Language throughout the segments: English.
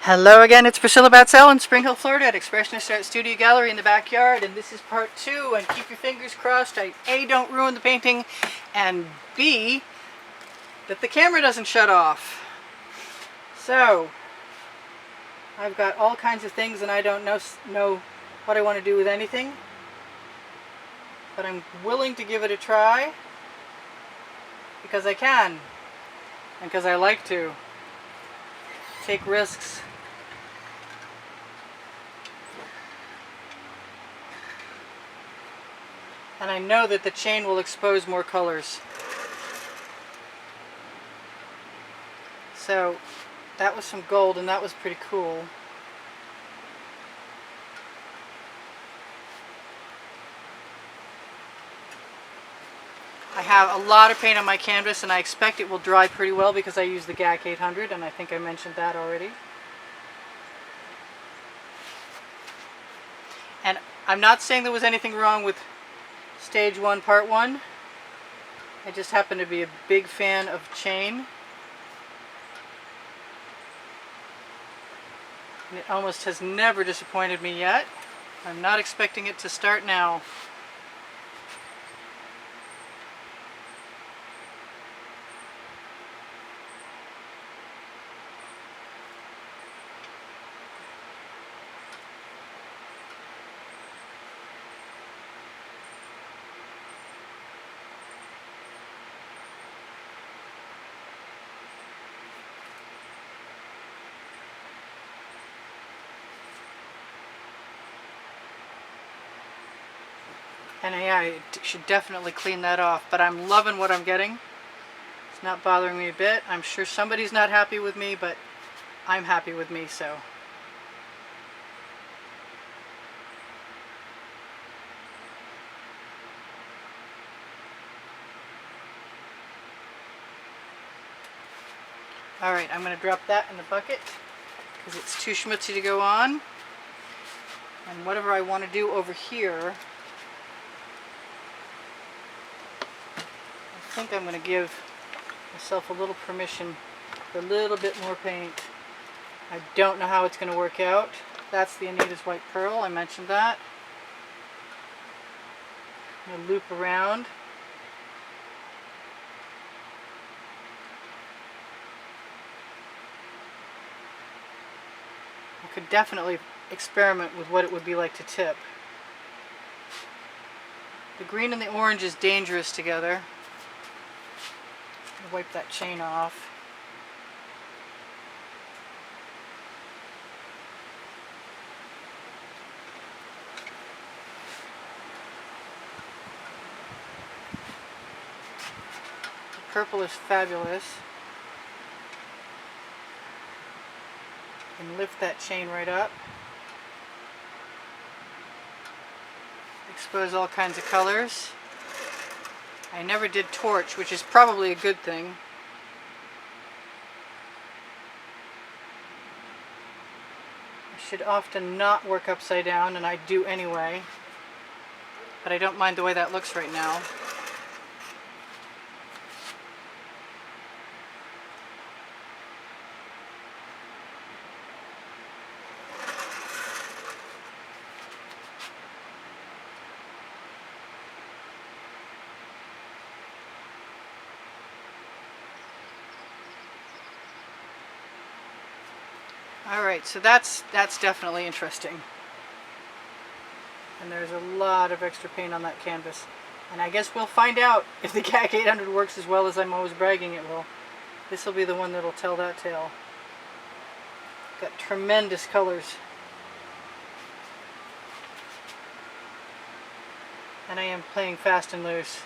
Hello again, it's Priscilla Batzell in Spring Hill, Florida at Expressionist Art Studio Gallery in the backyard, and this is part 2, and keep your fingers crossed I A, don't ruin the painting, and B, that the camera doesn't shut off. So, I've got all kinds of things and I don't know what I want to do with anything, but I'm willing to give it a try because I can, and because I like to take risks. And I know that the chain will expose more colors. So that was some gold and that was pretty cool. I have a lot of paint on my canvas and I expect it will dry pretty well because I use the GAC 800, and I think I mentioned that already. And I'm not saying there was anything wrong with Stage 1, Part 1. I just happen to be a big fan of chain. And it almost has never disappointed me yet. I'm not expecting it to start now. And yeah, I should definitely clean that off, but I'm loving what I'm getting. It's not bothering me a bit. I'm sure somebody's not happy with me, but I'm happy with me, so. Alright, I'm going to drop that in the bucket because it's too schmutzy to go on. And whatever I want to do over here, I think I'm going to give myself a little permission for a little bit more paint. I don't know how it's going to work out. That's the Anita's White Pearl, I mentioned that. I'm going to loop around. I could definitely experiment with what it would be like to tip. The green and the orange is dangerous together. Wipe that chain off. The purple is fabulous. And lift that chain right up. Expose all kinds of colors. I never did torch, which is probably a good thing. I should often not work upside down, and I do anyway. But I don't mind the way that looks right now. Alright, so that's definitely interesting. And there's a lot of extra paint on that canvas. And I guess we'll find out if the GAC 800 works as well as I'm always bragging it will. This will be the one that'll tell that tale. Got tremendous colors. And I am playing fast and loose.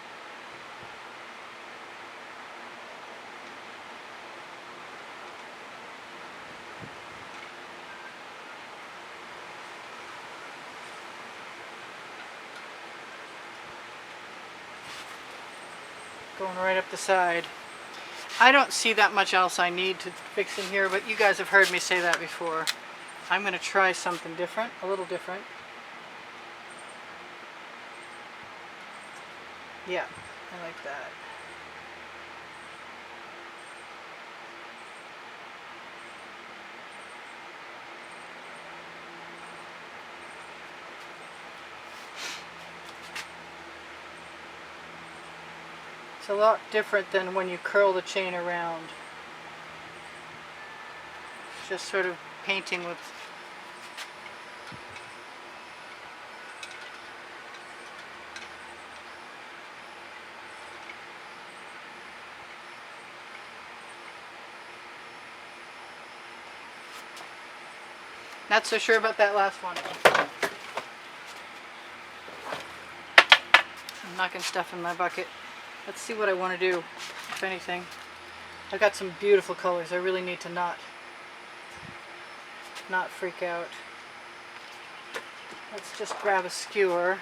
Going right up the side. I don't see that much else I need to fix in here, but you guys have heard me say that before. I'm going to try something different, a little different. Yeah, I like that. It's a lot different than when you curl the chain around. It's just sort of painting with not so sure about that last one. I'm knocking stuff in my bucket. Let's see what I want to do, if anything. I've got some beautiful colors. I really need to not freak out. Let's just grab a skewer.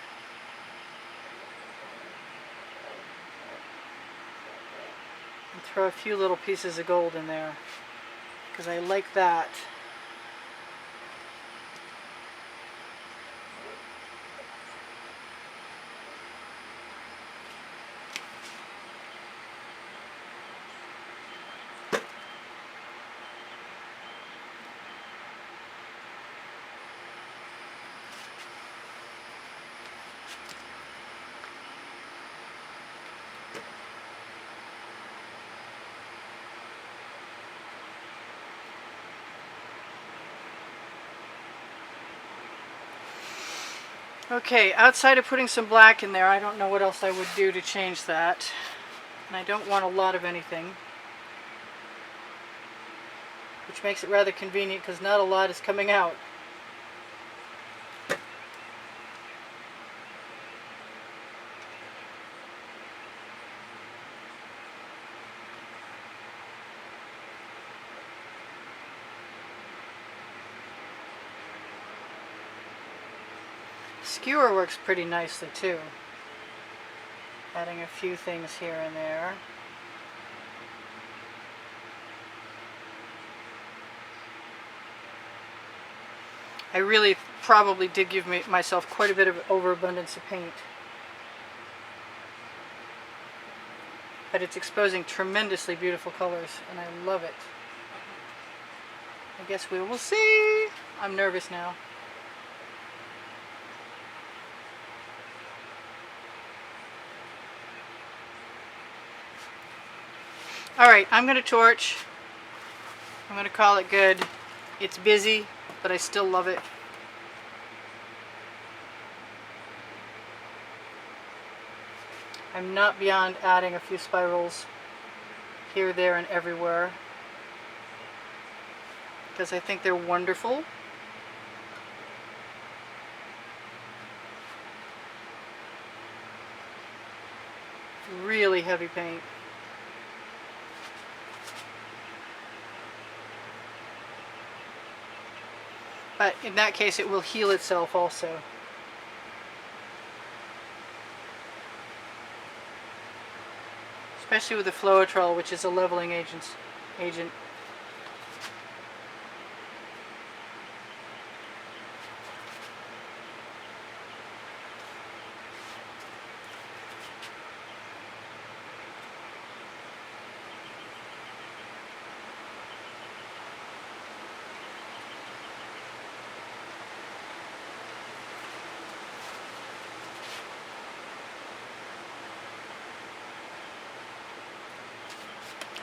And throw a few little pieces of gold in there, because I like that. Okay, outside of putting some black in there, I don't know what else I would do to change that. And I don't want a lot of anything, which makes it rather convenient because not a lot is coming out. Skewer works pretty nicely too. Adding a few things here and there. I really probably did give myself quite a bit of overabundance of paint. But it's exposing tremendously beautiful colors, and I love it. I guess we will see. I'm nervous now. Alright, I'm going to torch. I'm going to call it good. It's busy, but I still love it. I'm not beyond adding a few spirals here, there, and everywhere, because I think they're wonderful. Really heavy paint. But in that case, it will heal itself also. Especially with the Floetrol, which is a leveling agent.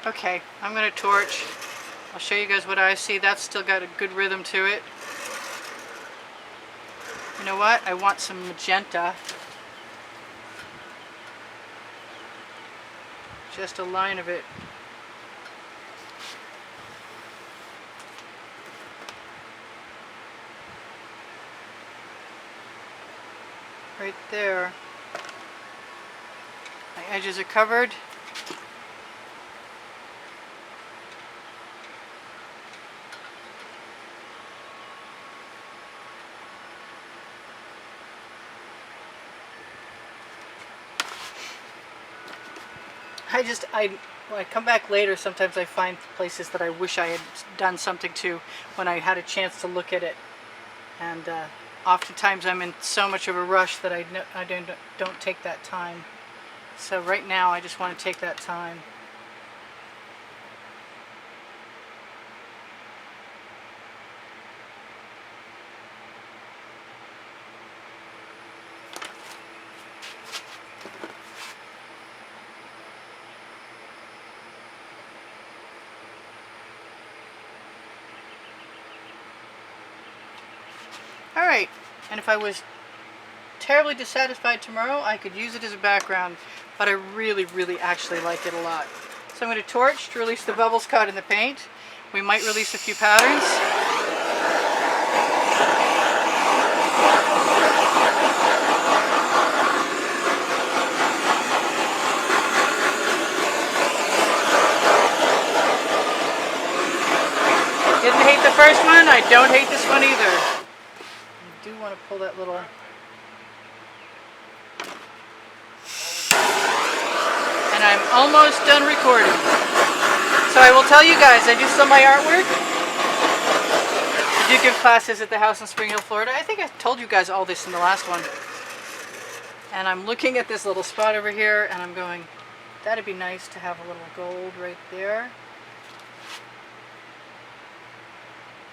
Okay, I'm going to torch. I'll show you guys what I see. That's still got a good rhythm to it. You know what? I want some magenta. Just a line of it. Right there. My edges are covered. When I come back later, sometimes I find places that I wish I had done something to when I had a chance to look at it. And oftentimes I'm in so much of a rush that I don't take that time. So right now I just want to take that time. Alright, and if I was terribly dissatisfied tomorrow, I could use it as a background, but I really, really actually like it a lot. So I'm going to torch to release the bubbles caught in the paint. We might release a few patterns. Didn't hate the first one, I don't hate this one either. I do want to pull that little... And I'm almost done recording. So I will tell you guys, I do sell my artwork. I do give classes at the house in Spring Hill, Florida. I think I told you guys all this in the last one. And I'm looking at this little spot over here and I'm going, that'd be nice to have a little gold right there.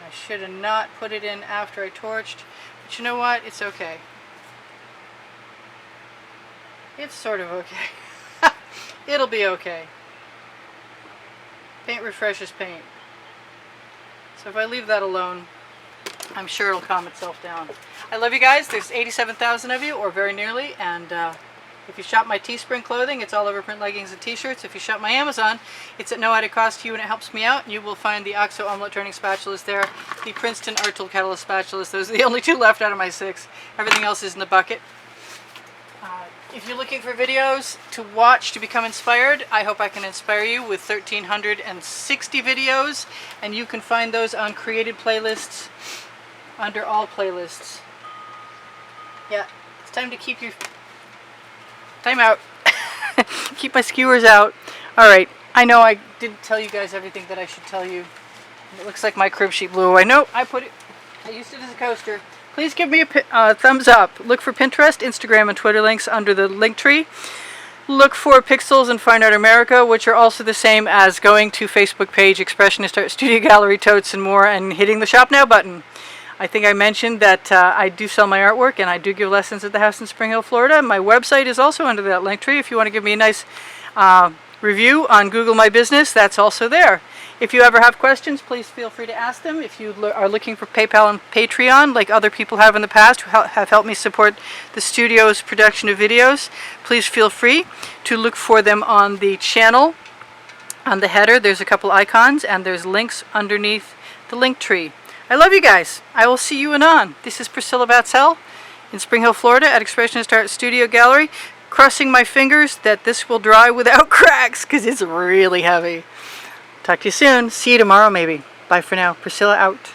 I should have not put it in after I torched, but you know what? It's okay. It's sort of okay. It'll be okay. Paint refreshes paint. So if I leave that alone, I'm sure it'll calm itself down. I love you guys. There's 87,000 of you, or very nearly, and if you shop my Teespring clothing, it's all over print leggings and t-shirts. If you shop my Amazon, it's at no added cost to you and it helps me out. You will find the OXO omelet turning spatulas there, the Princeton art tool catalyst spatulas. Those are the only 2 left out of my 6. Everything else is in the bucket. If you're looking for videos to watch to become inspired, I hope I can inspire you with 1,360 videos, and you can find those on created playlists under all playlists. Yeah, it's time to keep your... Time out. Keep my skewers out. Alright, I know I didn't tell you guys everything that I should tell you. It looks like my crib sheet blew away. No, I used it as a coaster. Please give me a thumbs up. Look for Pinterest, Instagram, and Twitter links under the link tree. Look for Pixels and Fine Art America, which are also the same as going to Facebook page, Expressionist Art Studio Gallery, Totes, and more, and hitting the Shop Now button. I think I mentioned that I do sell my artwork and I do give lessons at the house in Spring Hill, Florida. My website is also under that link tree. If you want to give me a nice review on Google My Business, that's also there. If you ever have questions, please feel free to ask them. If you are looking for PayPal and Patreon, like other people have in the past who have helped me support the studio's production of videos, please feel free to look for them on the channel. On the header, there's a couple icons and there's links underneath the link tree. I love you guys. I will see you anon. This is Priscilla Batzell in Spring Hill, Florida at Expressionist Art Studio Gallery. Crossing my fingers that this will dry without cracks because it's really heavy. Talk to you soon. See you tomorrow maybe. Bye for now. Priscilla out.